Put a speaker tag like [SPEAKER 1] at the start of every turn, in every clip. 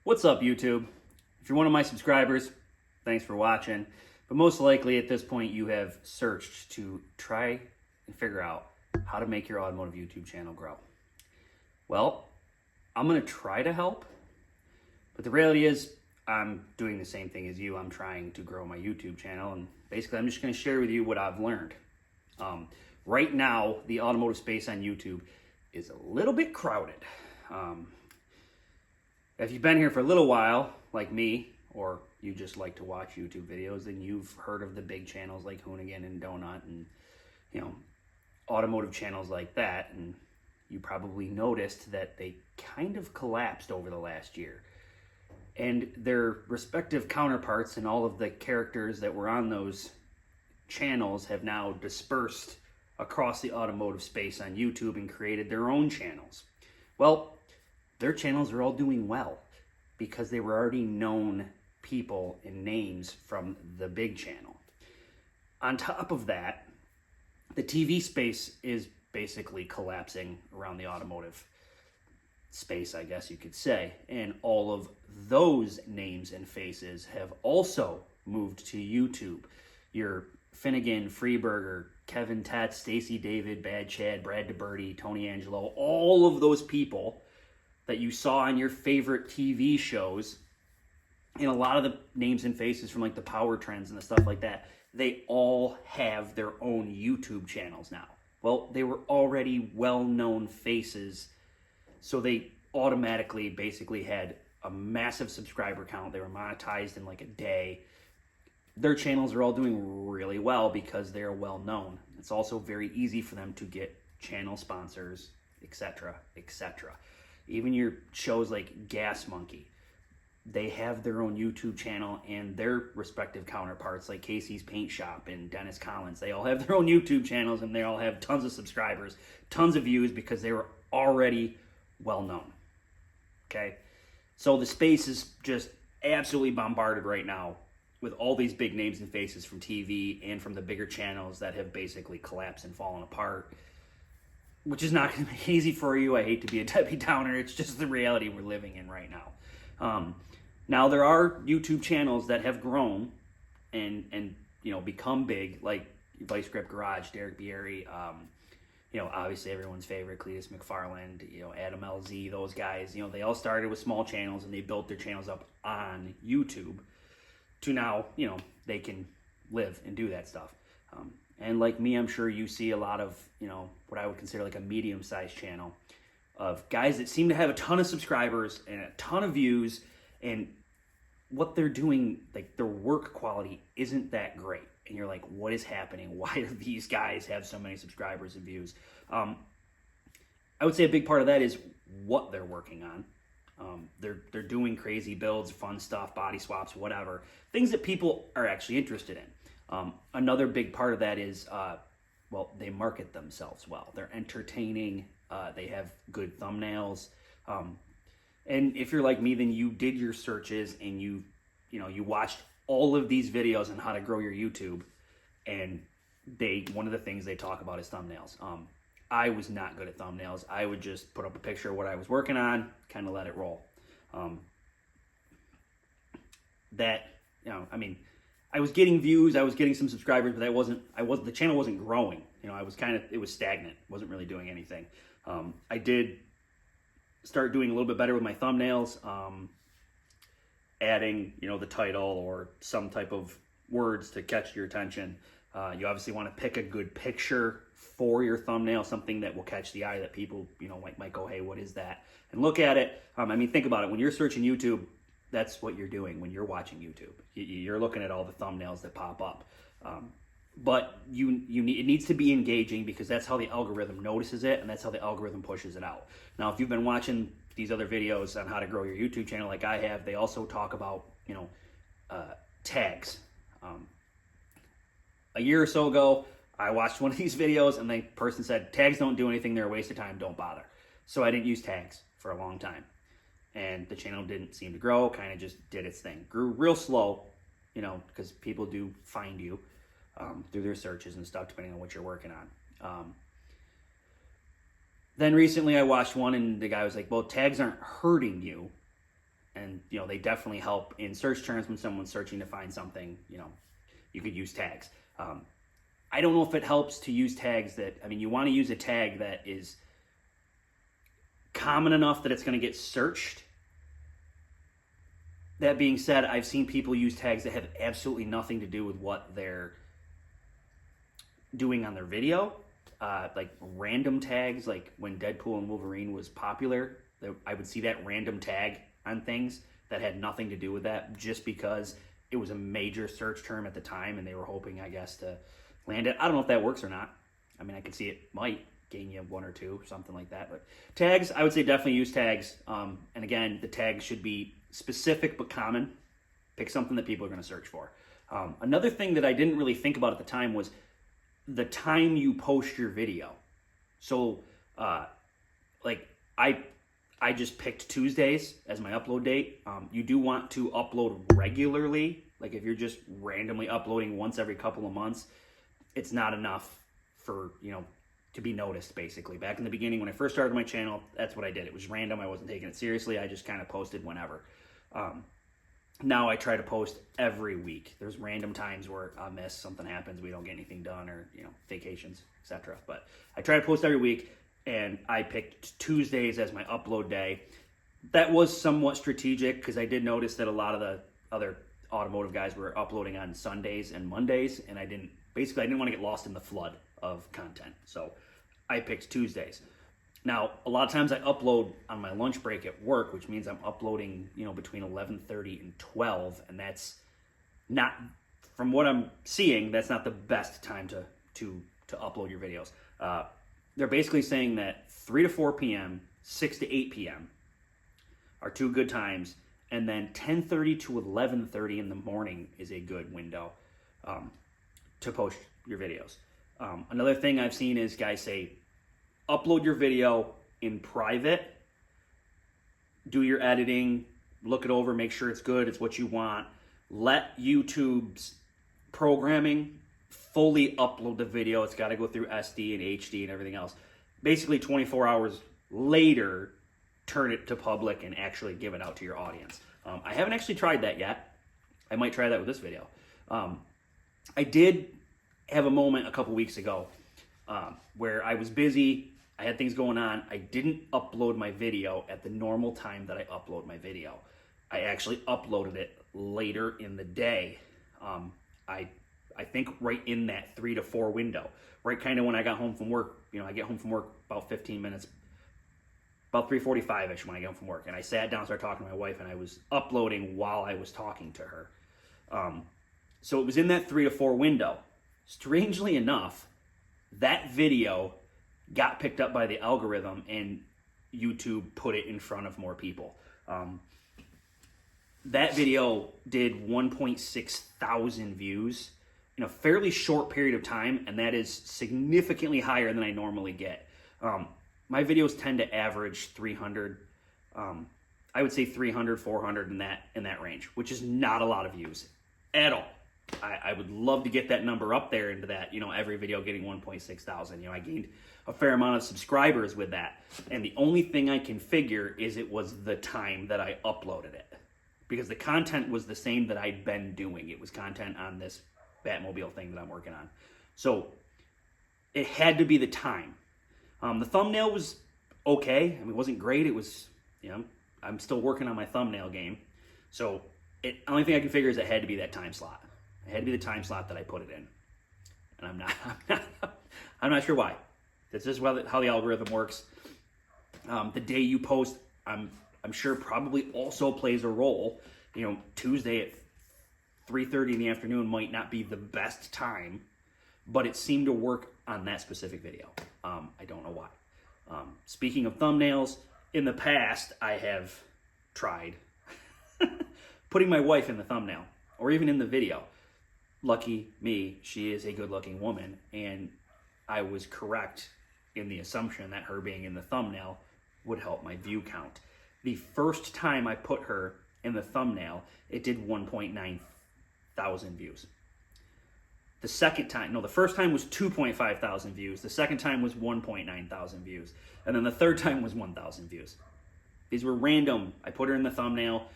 [SPEAKER 1] What's up, YouTube? If you're one of my subscribers, thanks for watching. But most likely at this point you have searched to try and figure out how to make your automotive YouTube channel grow. Well, I'm going to try to help, but the reality is I'm doing the same thing as you. I'm trying to grow my YouTube channel, and basically I'm just going to share with you what I've learned. Right now, the automotive space on YouTube is a little bit crowded. If you've been here for a little while, like me, or you just like to watch YouTube videos, then you've heard of the big channels like Hoonigan and Donut and, automotive channels like that. And you probably noticed that they kind of collapsed over the last year. And their respective counterparts and all of the characters that were on those channels have now dispersed across the automotive space on YouTube and created their own channels. Well, their channels are all doing well because they were already known people and names from the big channel. On top of that, the TV space is basically collapsing around the automotive space, I guess you could say. And all of those names and faces have also moved to YouTube. Your Finnegan, Freeburger, Kevin Tett, Stacey David, Bad Chad, Brad DeBerti, Tony Angelo, all of those people that you saw on your favorite TV shows, and a lot of the names and faces from like the Power Trends and the stuff like that, they all have their own YouTube channels now. Well, they were already well-known faces, so they automatically basically had a massive subscriber count. They were monetized in like a day. Their channels are all doing really well because they're well-known. It's also very easy for them to get channel sponsors, etc., etc. Even your shows like Gas Monkey, they have their own YouTube channel, and their respective counterparts like Casey's Paint Shop and Dennis Collins, they all have their own YouTube channels, and they all have tons of subscribers, tons of views because they were already well known. Okay? So the space is just absolutely bombarded right now with all these big names and faces from TV and from the bigger channels that have basically collapsed and fallen apart, which is not going to be easy for you. I hate to be a Debbie Downer. It's just the reality we're living in right now. Now, there are YouTube channels that have grown and become big, like Vice Grip Garage, Derek Bieri, obviously everyone's favorite, Cletus McFarland, Adam LZ, those guys. They all started with small channels, and they built their channels up on YouTube to now, they can live and do that stuff. And like me, I'm sure you see a lot of, what I would consider like a medium-sized channel of guys that seem to have a ton of subscribers and a ton of views, and what they're doing, like their work quality isn't that great. And you're like, what is happening? Why do these guys have so many subscribers and views? I would say a big part of that is what they're working on. They're doing crazy builds, fun stuff, body swaps, whatever. Things that people are actually interested in. Another big part of that is, they market themselves well. They're entertaining. They have good thumbnails. And if you're like me, then you did your searches and you watched all of these videos on how to grow your YouTube. And one of the things they talk about is thumbnails. I was not good at thumbnails. I would just put up a picture of what I was working on, kind of let it roll. I was getting views, I was getting some subscribers, but the channel wasn't growing. It was stagnant. Wasn't really doing anything. I did start doing a little bit better with my thumbnails, adding, the title or some type of words to catch your attention. You obviously want to pick a good picture for your thumbnail, something that will catch the eye that people, might go, hey, what is that? And look at it. Think about it. When you're searching YouTube, that's what you're doing when you're watching YouTube. You're looking at all the thumbnails that pop up. But it needs to be engaging, because that's how the algorithm notices it, and that's how the algorithm pushes it out. Now, if you've been watching these other videos on how to grow your YouTube channel like I have, they also talk about, tags. A year or so ago, I watched one of these videos, and the person said, tags don't do anything, they're a waste of time, don't bother. So I didn't use tags for a long time. And the channel didn't seem to grow, kind of just did its thing. Grew real slow, because people do find you through their searches and stuff, depending on what you're working on. Then recently I watched one, and the guy was like, well, tags aren't hurting you. And and they definitely help in search terms when someone's searching to find something. You could use tags. I don't know if it helps to use tags you want to use a tag that is common enough that it's going to get searched. That being said, I've seen people use tags that have absolutely nothing to do with what they're doing on their video. Like random tags, like when Deadpool and Wolverine was popular, I would see that random tag on things that had nothing to do with that, just because it was a major search term at the time and they were hoping, I guess, to land it. I don't know if that works or not. I could see it might gain you 1 or 2, something like that. But tags, I would say definitely use tags. And again, the tags should be specific but common. Pick something that people are going to search for. Another thing that I didn't really think about at the time was the time you post your video. So, I just picked Tuesdays as my upload date. You do want to upload regularly. Like if you're just randomly uploading once every couple of months, it's not enough for, to be noticed, basically. Back in the beginning, when I first started my channel, that's what I did. It was random. I wasn't taking it seriously. I just kind of posted whenever. Now I try to post every week. There's random times where I miss, something happens, we don't get anything done, or vacations, etc. But I try to post every week, and I picked Tuesdays as my upload day. That was somewhat strategic because I did notice that a lot of the other automotive guys were uploading on Sundays and Mondays, and I didn't want to get lost in the flood of content. So I picked Tuesdays. Now, a lot of times I upload on my lunch break at work, which means I'm uploading, between 11:30 and 12, and that's not, from what I'm seeing, that's not the best time to upload your videos. They're basically saying that 3 to 4 p.m., 6 to 8 p.m. are 2 good times, and then 10:30 to 11:30 in the morning is a good window to post your videos. Another thing I've seen is guys say, upload your video in private, do your editing, look it over, make sure it's good, it's what you want. Let YouTube's programming fully upload the video. It's got to go through SD and HD and everything else. Basically 24 hours later, turn it to public and actually give it out to your audience. I haven't actually tried that yet. I might try that with this video. I did have a moment a couple weeks ago where I was busy. I had things going on. I didn't upload my video at the normal time that I upload my video. I actually uploaded it later in the day. I think right in that 3 to 4 window, right kind of when I got home from work. I get home from work about 15 minutes, about 3:45-ish when I get home from work. And I sat down, started talking to my wife, and I was uploading while I was talking to her. So it was in that 3 to 4 window. Strangely enough, that video got picked up by the algorithm and YouTube put it in front of more people. That video did 1.6 thousand views in a fairly short period of time, and that is significantly higher than I normally get. My videos tend to average 300, I would say 300, 400 in that range, which is not a lot of views at all. I would love to get that number up there into that, every video getting 1.6 thousand. I gained a fair amount of subscribers with that. And the only thing I can figure is it was the time that I uploaded it. Because the content was the same that I'd been doing. It was content on this Batmobile thing that I'm working on. So it had to be the time. The thumbnail was okay. It wasn't great. It was, I'm still working on my thumbnail game. So the only thing I can figure is it had to be that time slot. It had to be the time slot that I put it in. And I'm not sure why. That's just how the algorithm works. The day you post, I'm sure probably also plays a role. Tuesday at 3:30 in the afternoon might not be the best time, but it seemed to work on that specific video. I don't know why. Speaking of thumbnails, in the past, I have tried putting my wife in the thumbnail or even in the video. Lucky me, she is a good-looking woman, and I was correct in the assumption that her being in the thumbnail would help my view count. The first time I put her in the thumbnail, it did 1.9 thousand views. The first time was 2.5 thousand views. The second time was 1.9 thousand views. And then the third time was 1,000 views. These were random. I put her in the thumbnail.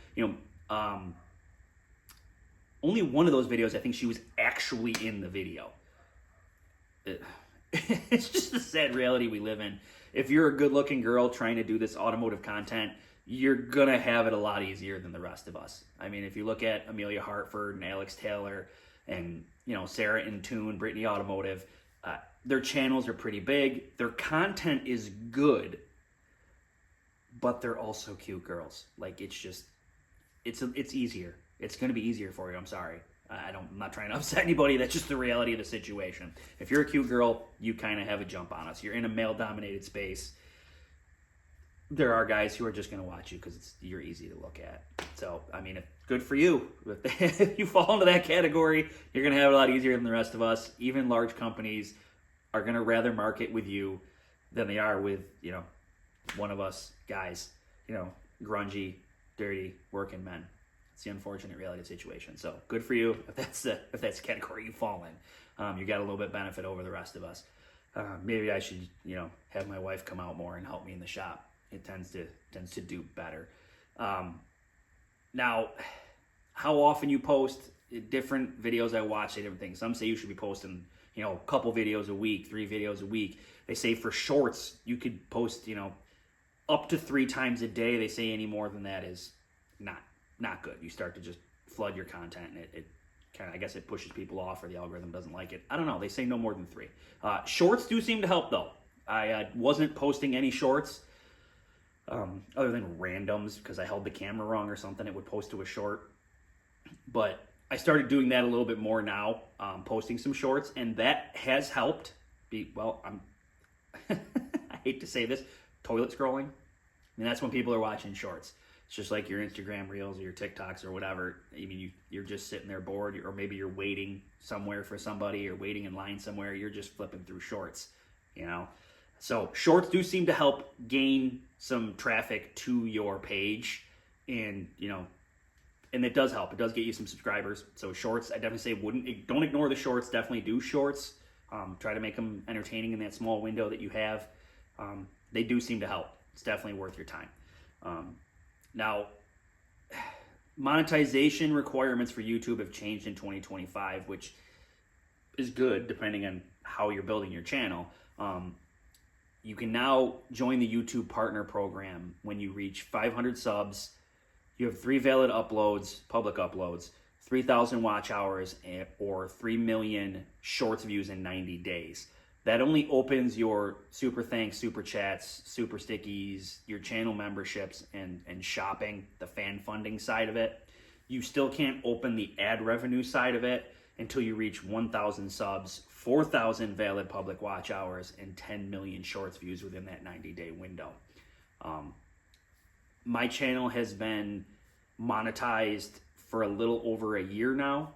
[SPEAKER 1] Only one of those videos, I think she was actually in the video. It's just the sad reality we live in. If you're a good-looking girl trying to do this automotive content, you're going to have it a lot easier than the rest of us. I mean, if you look at Amelia Hartford and Alex Taylor and, Sarah Intune, Brittany Automotive, their channels are pretty big. Their content is good, but they're also cute girls. Like, it's easier. It's going to be easier for you. I'm sorry. I'm not trying to upset anybody. That's just the reality of the situation. If you're a cute girl, you kind of have a jump on us. You're in a male-dominated space. There are guys who are just going to watch you because you're easy to look at. So, I mean, good for you. If you fall into that category, you're going to have it a lot easier than the rest of us. Even large companies are going to rather market with you than they are with, one of us guys, grungy, dirty, working men. It's the unfortunate reality of the situation. So good for you if that's the category you fall in. You got a little bit benefit over the rest of us. Maybe I should, have my wife come out more and help me in the shop. It tends to do better. Now, how often you post different videos I watch, different things. Some say you should be posting, a couple videos a week, 3 videos a week. They say for shorts, you could post, up to 3 times a day. They say any more than that is not good. You start to just flood your content, and it kind of, I guess it pushes people off, or the algorithm doesn't like it. I don't know. They say no more than 3. Shorts do seem to help, though. I wasn't posting any shorts other than randoms because I held the camera wrong or something. It would post to a short. But I started doing that a little bit more now, posting some shorts, and that has helped. I hate to say this, toilet scrolling. I mean, that's when people are watching shorts. It's just like your Instagram Reels or your TikToks or whatever. I mean, you're just sitting there bored, or maybe you're waiting somewhere for somebody, or waiting in line somewhere. You're just flipping through shorts, So shorts do seem to help gain some traffic to your page, and and it does help. It does get you some subscribers. So shorts, I definitely say don't ignore the shorts. Definitely do shorts. Try to make them entertaining in that small window that you have. They do seem to help. It's definitely worth your time. Now, monetization requirements for YouTube have changed in 2025, which is good depending on how you're building your channel. You can now join the YouTube Partner Program when you reach 500 subs. You have 3 valid uploads, public uploads, 3,000 watch hours, or 3 million shorts views in 90 days. That only opens your super thanks, super chats, super stickies, your channel memberships, and shopping, the fan funding side of it. You still can't open the ad revenue side of it until you reach 1,000 subs, 4,000 valid public watch hours, and 10 million shorts views within that 90-day window. My channel has been monetized for a little over a year now.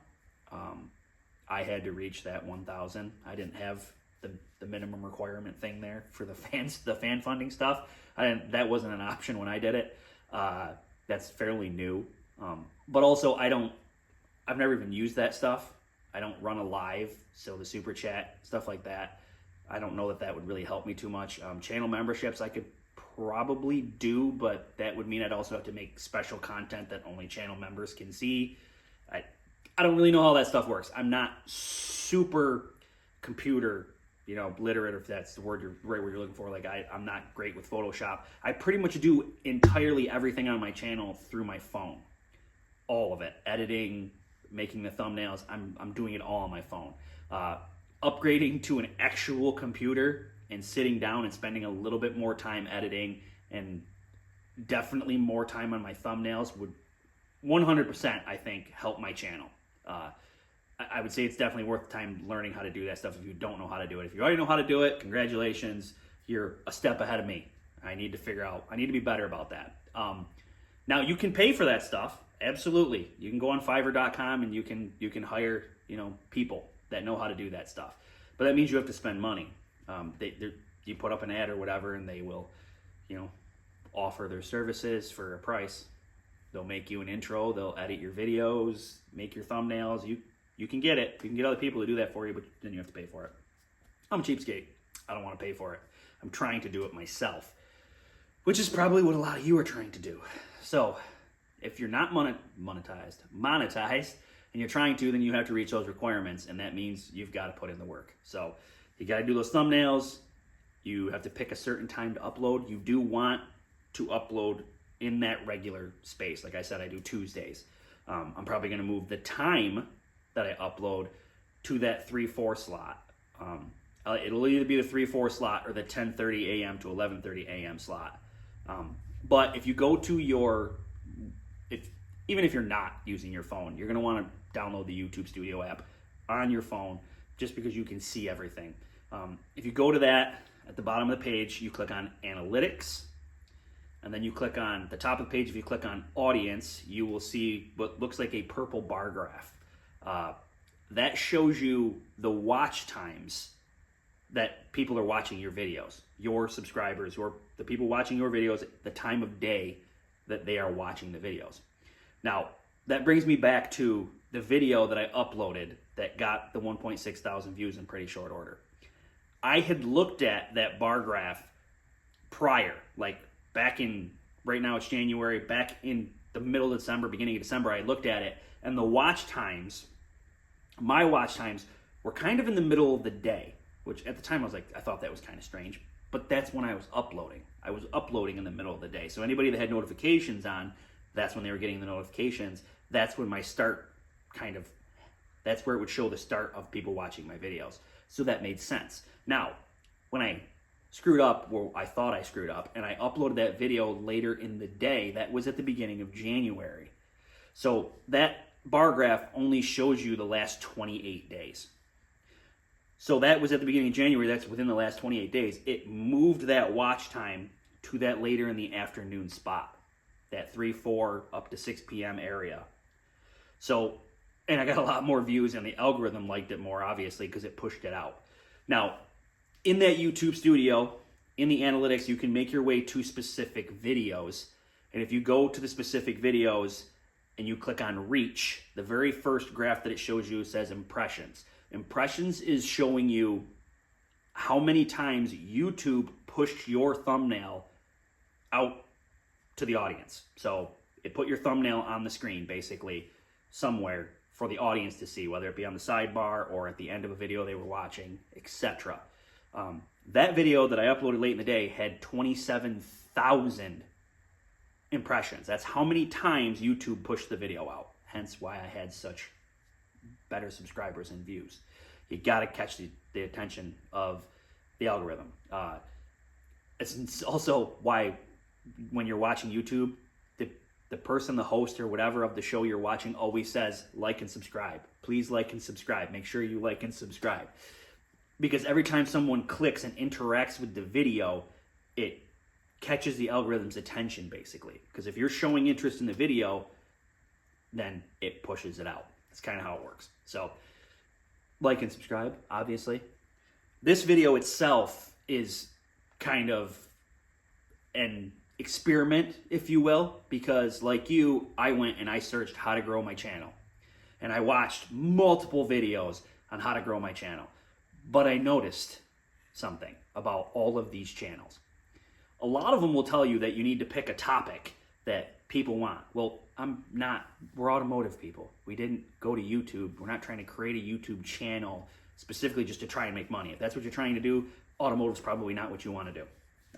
[SPEAKER 1] I had to reach that 1,000. I didn't have the minimum requirement thing there for the fan funding stuff. That wasn't an option when I did it. That's fairly new. But also I've never even used that stuff. I don't run a live, so the super chat, stuff like that, I don't know that would really help me too much. Channel memberships I could probably do, but that would mean I'd also have to make special content that only channel members can see. I don't really know how that stuff works. I'm not super computer literate, if that's the word right word you're looking for. Like I'm not great with Photoshop. I pretty much do entirely everything on my channel through my phone. All of it. Editing, making the thumbnails, I'm doing it all on my phone. Upgrading to an actual computer and sitting down and spending a little bit more time editing and definitely more time on my thumbnails would 100%, I think, help my channel. I would say it's definitely worth time learning how to do that stuff if you don't know how to do it. If you already know how to do it, congratulations, you're a step ahead of me. I need to be better about that. Now, you can pay for that stuff. Absolutely. You can go on Fiverr.com and you can hire, people that know how to do that stuff. But that means you have to spend money. You put up an ad or whatever, and they will, offer their services for a price. They'll make you an intro. They'll edit your videos, make your thumbnails. You can get it. You can get other people to do that for you, but then you have to pay for it. I'm a cheapskate. I don't want to pay for it. I'm trying to do it myself. which is probably what a lot of you are trying to do. So if you're not monetized, and you're trying to, then you have to reach those requirements, and that means you've got to put in the work. So you got to do those thumbnails. You have to pick a certain time to upload. You do want to upload in that regular space. Like I said, I do Tuesdays. I'm probably going to move the time that I upload to that 3-4 slot. It'll either be the 3-4 slot or the 10:30 a.m. to 11:30 a.m. slot. But if you go to even if you're not using your phone, you're going to want to download the YouTube Studio app on your phone just because you can see everything. If you go to that, at the bottom of the page, you click on Analytics, and then you click on the top of the page. If you click on Audience, you will see what looks like a purple bar graph. That shows you the watch times that people are watching your videos, your subscribers, or the people watching your videos, the time of day that they are watching the videos. Now, that brings me back to the video that I uploaded that got the 1.6 thousand views in pretty short order. I had looked at that bar graph prior, like back in, right now it's January, back in the middle of December, beginning of December, I looked at it, and the watch times, my watch times, were kind of in the middle of the day, which at the time I thought that was kind of strange, but that's when I was uploading. I was uploading in the middle of the day. So anybody that had notifications on, that's when they were getting the notifications. That's when my start that's where it would show the start of people watching my videos. So that made sense. Now, when I screwed up, well, I thought I screwed up, and I uploaded that video later in the day, that was at the beginning of January. So that bar graph only shows you the last 28 days. So that was at the beginning of January, that's within the last 28 days. It moved that watch time to that later in the afternoon spot, that 3-4 up to 6 p.m. area. So, and I got a lot more views, and the algorithm liked it more, obviously, because it pushed it out. Now, in that YouTube Studio, in the analytics, you can make your way to specific videos. And if you go to the specific videos and you click on reach, the very first graph that it shows you says impressions. Impressions is showing you how many times YouTube pushed your thumbnail out to the audience. So it put your thumbnail on the screen, basically, somewhere for the audience to see, whether it be on the sidebar or at the end of a video they were watching, etc. That video that I uploaded late in the day had 27,000 impressions. That's how many times YouTube pushed the video out. Hence why I had such better subscribers and views. You got to catch the attention of the algorithm. It's also why when you're watching YouTube, the person, the host or whatever of the show you're watching always says, like and subscribe. Please like and subscribe. Make sure you like and subscribe. Because every time someone clicks and interacts with the video, it catches the algorithm's attention, basically. Because if you're showing interest in the video, then it pushes it out. That's kind of how it works. So, like and subscribe, obviously. This video itself is kind of an experiment, if you will, because like you, I went and I searched how to grow my channel. And I watched multiple videos on how to grow my channel. But I noticed something about all of these channels. A lot of them will tell you that you need to pick a topic that people want. Well, we're automotive people. We didn't go to YouTube. We're not trying to create a YouTube channel specifically just to try and make money. If that's what you're trying to do, automotive's probably not what you want to do.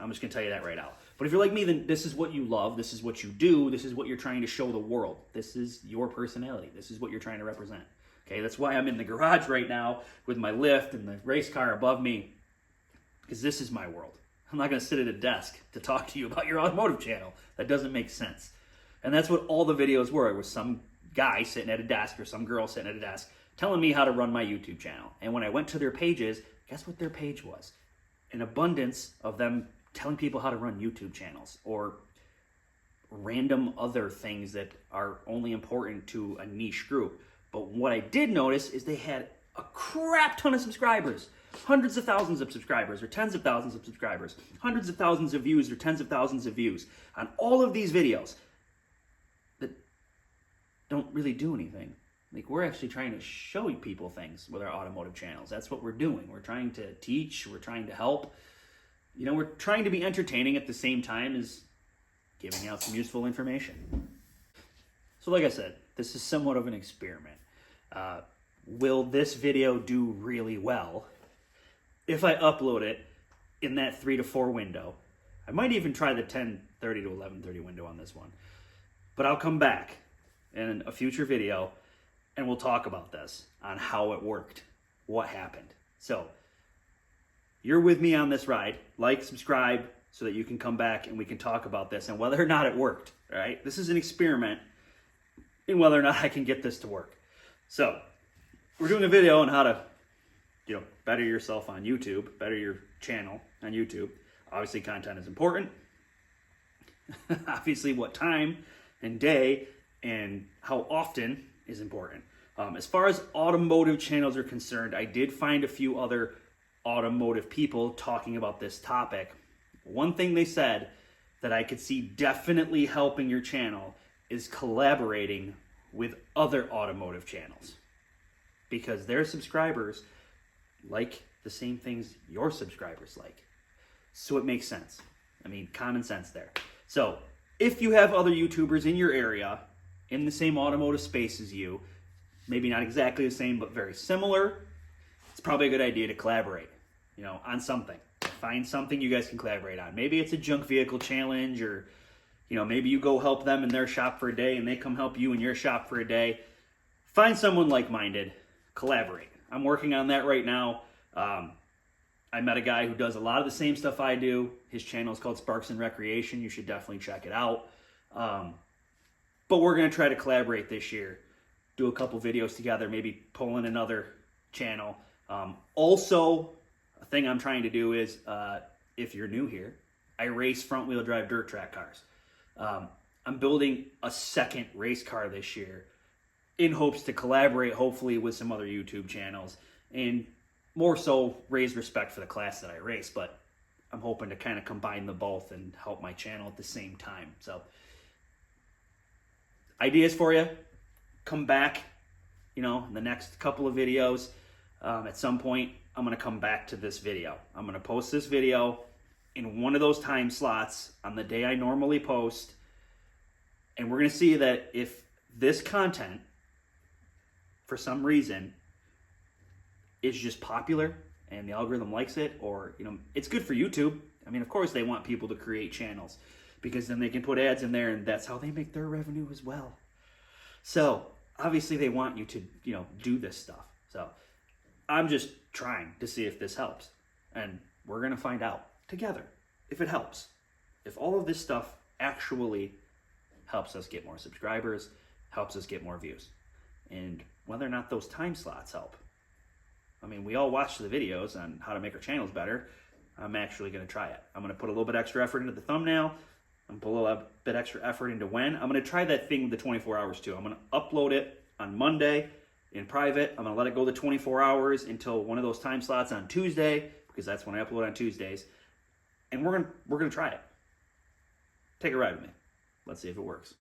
[SPEAKER 1] I'm just going to tell you that right out. But if you're like me, then this is what you love. This is what you do. This is what you're trying to show the world. This is your personality. This is what you're trying to represent. Okay, that's why I'm in the garage right now with my lift and the race car above me, because this is my world. I'm not going to sit at a desk to talk to you about your automotive channel. That doesn't make sense. And that's what all the videos were. It was some guy sitting at a desk or some girl sitting at a desk telling me how to run my YouTube channel. And when I went to their pages, guess what their page was? An abundance of them telling people how to run YouTube channels or random other things that are only important to a niche group. But what I did notice is they had a crap ton of subscribers, hundreds of thousands of subscribers or tens of thousands of subscribers, hundreds of thousands of views or tens of thousands of views on all of these videos that don't really do anything. Like, we're actually trying to show people things with our automotive channels. That's what we're doing. We're trying to teach, we're trying to help. you know, we're trying to be entertaining at the same time as giving out some useful information. So like I said, this is somewhat of an experiment. Will this video do really well if I upload it in that 3 to 4 window? I might even try the 10:30 to 11:30 window on this one. But I'll come back in a future video and we'll talk about this, on how it worked, what happened. So you're with me on this ride. Like, subscribe, so that you can come back and we can talk about this and whether or not it worked. All right, this is an experiment in whether or not I can get this to work. So we're doing a video on how to, you know, better yourself on YouTube, better your channel on YouTube. Obviously, content is important. Obviously, what time and day and how often is important. As far as automotive channels are concerned, I did find a few other automotive people talking about this topic. One thing they said that I could see definitely helping your channel is collaborating with other automotive channels, because their subscribers like the same things your subscribers like. So it makes sense. I mean, common sense there. So if you have other YouTubers in your area in the same automotive space as you, maybe not exactly the same, but very similar, it's probably a good idea to collaborate, you know, on something. Find something you guys can collaborate on. Maybe it's a junk vehicle challenge, or, you know, maybe you go help them in their shop for a day and they come help you in your shop for a day. Find someone like-minded, collaborate. I'm working on that right now. I met a guy who does a lot of the same stuff I do. His channel is called Sparks and Recreation. You should definitely check it out. But we're going to try to collaborate this year. Do a couple videos together, maybe pull in another channel. Also, a thing I'm trying to do is, if you're new here, I race front-wheel drive dirt track cars. I'm building a second race car this year in hopes to collaborate, hopefully, with some other YouTube channels, and more so raise respect for the class that I race. But I'm hoping to kind of combine the both and help my channel at the same time. So, ideas for you. Come back, you know, in the next couple of videos. At some point, I'm going to come back to this video. I'm going to post this video in one of those time slots on the day I normally post. And we're going to see that if this content, for some reason, is just popular and the algorithm likes it, or, you know, it's good for YouTube. I mean, of course they want people to create channels, because then they can put ads in there and that's how they make their revenue as well. So obviously they want you to, you know, do this stuff. So I'm just trying to see if this helps, and we're going to find out together if it helps. If all of this stuff actually helps us get more subscribers, helps us get more views, and whether or not those time slots help. I mean, we all watch the videos on how to make our channels better. I'm actually going to try it. I'm going to put a little bit extra effort into the thumbnail. I'm going to put a little bit extra effort into when. I'm going to try that thing with the 24 hours too. I'm going to upload it on Monday in private. I'm going to let it go the 24 hours until one of those time slots on Tuesday, because that's when I upload on Tuesdays. And we're going to try it. Take a ride with me. Let's see if it works.